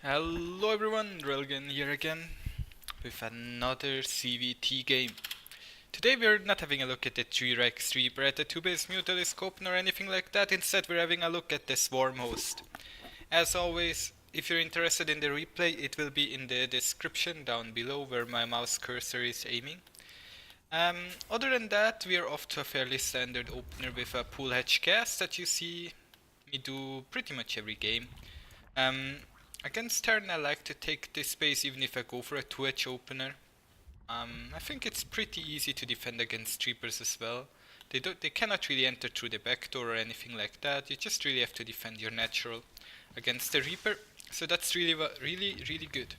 Hello everyone, Railgan here again with another ZvT game. Today we're not having a look at the 3x Reaper at the 2-base Mutalisk Open or anything like that, instead we're having a look at the Swarmhost. As always, if you're interested in the replay, it will be in the description down below where my mouse cursor is aiming. Other than that, we are off to a fairly standard opener with a pool hatch cast that you see me do pretty much every game. Against Terran I like to take this base even if I go for a 2-edge opener. I think it's pretty easy to defend against Reapers as well. They cannot really enter through the back door or anything like that. You just really have to defend your natural against the Reaper. So that's really good.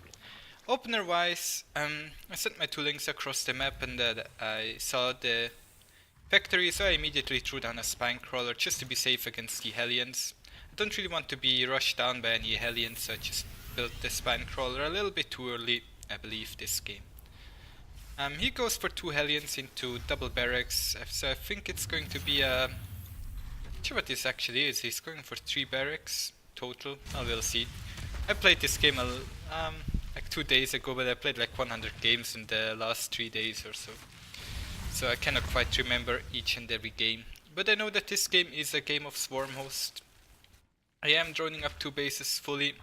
Opener wise, I sent my 2 links across the map and I saw the factory, so I immediately threw down a spine crawler just to be safe against the Hellions. I don't really want to be rushed down by any Hellions, so I just built the spine crawler a little bit too early, I believe, this game. He goes for 2 Hellions into double barracks, so I think it's going to be a... Not sure what this actually is. He's going for 3 barracks total. Oh, we'll see. I played this game like 2 days ago, but I played like 100 games in the last 3 days or so. So I cannot quite remember each and every game. But I know that this game is a game of Swarmhost. I am droning up 2 bases fully,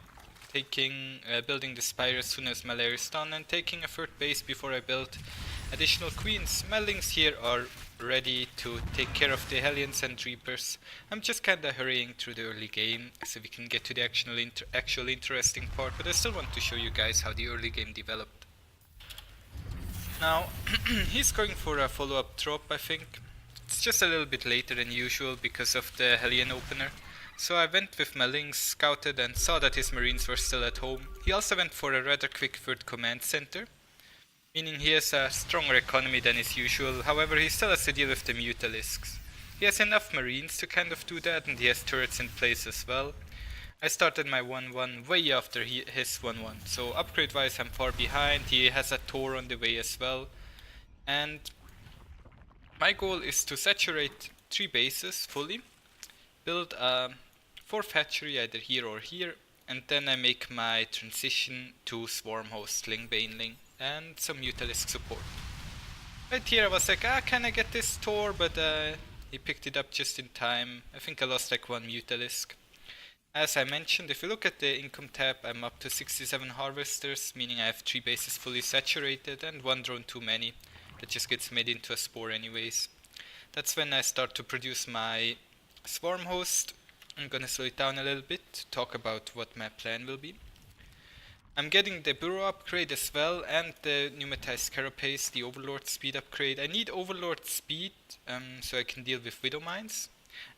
building the spire as soon as my lair is done, and taking a 3rd base before I build additional queens. My links here are ready to take care of the Hellions and Reapers. I'm just kinda hurrying through the early game so we can get to the actual interesting part, but I still want to show you guys how the early game developed. Now, he's going for a follow-up drop, I think. It's just a little bit later than usual because of the Hellion opener. So I went with my links, scouted and saw that his marines were still at home. He also went for a rather quick 3rd command center, meaning he has a stronger economy than is usual. However, he still has to deal with the Mutalisks. He has enough marines to kind of do that, and he has turrets in place as well. I started my 1-1 way after his 1-1, so upgrade wise I'm far behind. He has a Tor on the way as well. And my goal is to saturate 3 bases fully, build a 4th hatchery either here or here, and then I make my transition to Swarmhost, Ling, Baneling, and some Mutalisk support. Right here I was like, can I get this Tor? But he picked it up just in time. I think I lost like 1 Mutalisk. As I mentioned, if you look at the income tab, I'm up to 67 harvesters, meaning I have 3 bases fully saturated and 1 drone too many. That just gets made into a spore anyways. That's when I start to produce my Swarmhost. I'm gonna slow it down a little bit to talk about what my plan will be. I'm getting the burrow upgrade as well and the pneumatized carapace, the overlord speed upgrade. I need overlord speed so I can deal with widow mines.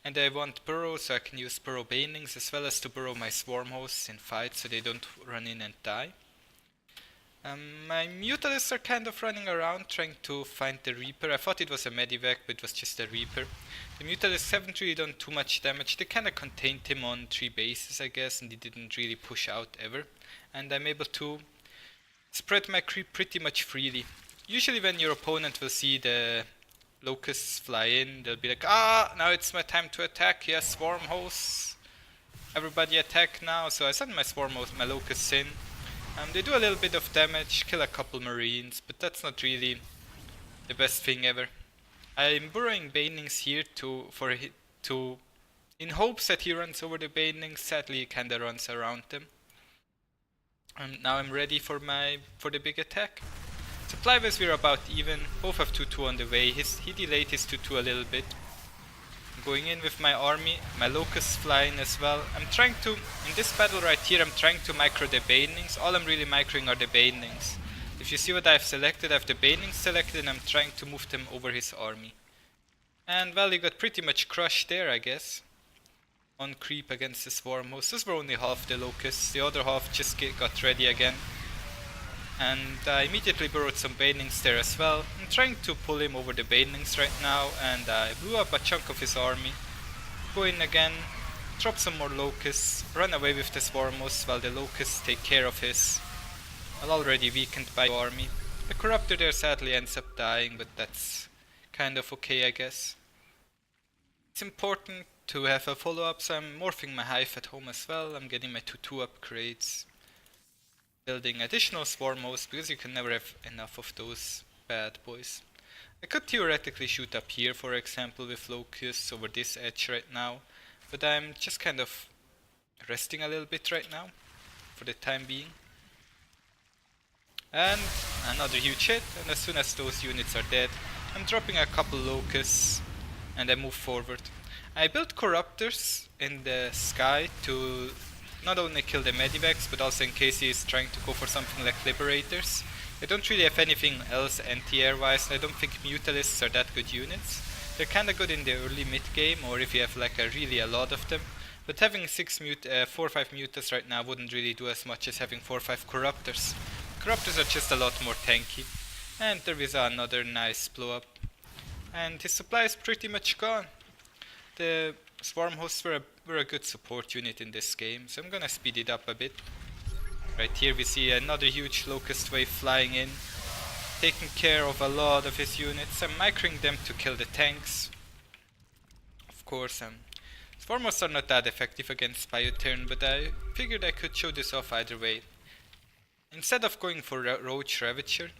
And I want burrow so I can use burrow banelings as well as to burrow my Swarmhosts in fights so they don't run in and die. My Mutalisks are kind of running around trying to find the Reaper. I thought it was a Medivac, but it was just a Reaper. The Mutalisks haven't really done too much damage. They kinda contained him on 3 bases, I guess, and he didn't really push out ever. And I'm able to spread my creep pretty much freely. Usually when your opponent will see the locusts fly in, they'll be like, now it's my time to attack. Yes, Swarmhosts. Everybody attack now. So I send my Swarmhosts, my locusts in. They do a little bit of damage, kill a couple marines, but that's not really the best thing ever. I'm burrowing banelings here in hopes that he runs over the banelings. Sadly, he kinda runs around them. And now I'm ready for the big attack. Supply wise we're about even. Both have 2-2 on the way. He delayed his 2-2 a little bit. Going in with my army, my locusts flying as well. I'm trying to, in this battle right here, I'm trying to micro the banelings. All I'm really microing are the banelings. If you see what I've selected, I have the banelings selected and I'm trying to move them over his army. And well, he got pretty much crushed there, I guess. On creep against the Swarmhost. Those were only half the locusts, the other half just got ready again. And I immediately burrowed some banelings there as well. I'm trying to pull him over the banelings right now, and I blew up a chunk of his army. Go in again, drop some more locusts, run away with the Swarmhosts while the locusts take care of his already weakened by army. The corruptor there sadly ends up dying, but that's kind of okay, I guess. It's important to have a follow-up, so I'm morphing my hive at home as well. I'm getting my 2-2 upgrades. building additional Swarmhosts because you can never have enough of those bad boys. I could theoretically shoot up here, for example, with locusts over this edge right now, but I'm just kind of resting a little bit right now, for the time being. And another huge hit, and as soon as those units are dead, I'm dropping a couple locusts, and I move forward. I built corruptors in the sky to not only kill the medivacs, but also in case he is trying to go for something like liberators. I don't really have anything else anti-air wise, and I don't think mutalisks are that good units. They're kinda good in the early mid game, or if you have like a lot of them. But having 4 or 5 mutas right now wouldn't really do as much as having 4 or 5 corruptors. Corruptors are just a lot more tanky. And there is another nice blow up. And his supply is pretty much gone. The Swarmhosts were a good support unit in this game, so I'm gonna speed it up a bit. Right here we see another huge locust wave flying in, taking care of a lot of his units. I'm microing them to kill the tanks. Of course, Swarmhosts are not that effective against Bioturn, but I figured I could show this off either way. Instead of going for Roach Ravager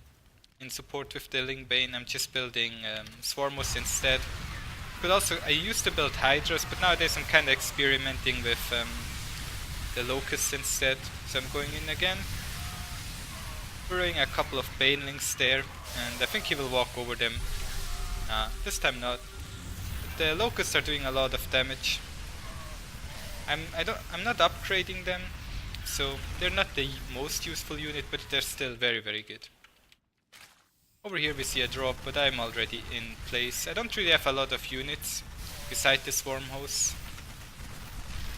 in support with the Lingbane, I'm just building Swarmhosts instead. I used to build Hydras, but nowadays I'm kinda experimenting with the Locusts instead. So I'm going in again, throwing a couple of Banelings there, and I think he will walk over them. This time not. But the Locusts are doing a lot of damage. I'm not upgrading them, so they're not the most useful unit, but they're still very, very good. Over here we see a drop, but I'm already in place. I don't really have a lot of units beside the Swarmhosts,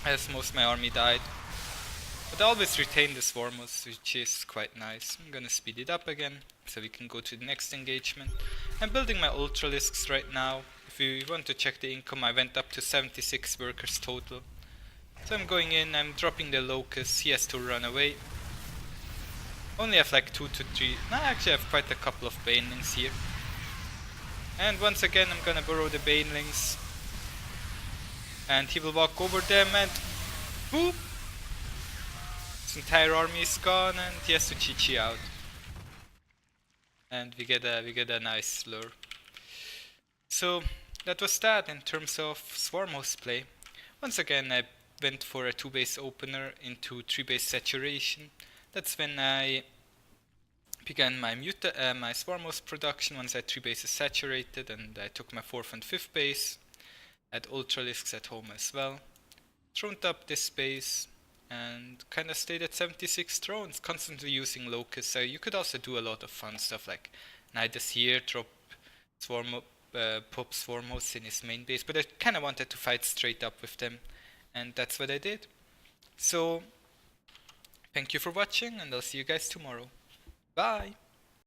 as most of my army died. But I always retain the Swarmhosts, which is quite nice. I'm gonna speed it up again, so we can go to the next engagement. I'm building my Ultralisks right now. If you want to check the income, I went up to 76 workers total. So I'm going in, I'm dropping the Locust, he has to run away. Only have like 2 to 3, no, I actually have quite a couple of Banelings here. And once again I'm gonna burrow the Banelings. And he will walk over them and boop! His entire army is gone and he has to GG out. And we get a nice lure. So that was that in terms of Swarmhost play. Once again I went for a 2-base opener into 3-base saturation. That's when I began my Swarmhost production once I had 3 bases saturated, and I took my 4th and 5th base. I had Ultralisks at home as well. Throned up this base and kinda stayed at 76 thrones, constantly using Locusts. So you could also do a lot of fun stuff like Nidus here, drop pop Swarmhosts in his main base, but I kinda wanted to fight straight up with them, and that's what I did. So thank you for watching, and I'll see you guys tomorrow. Bye!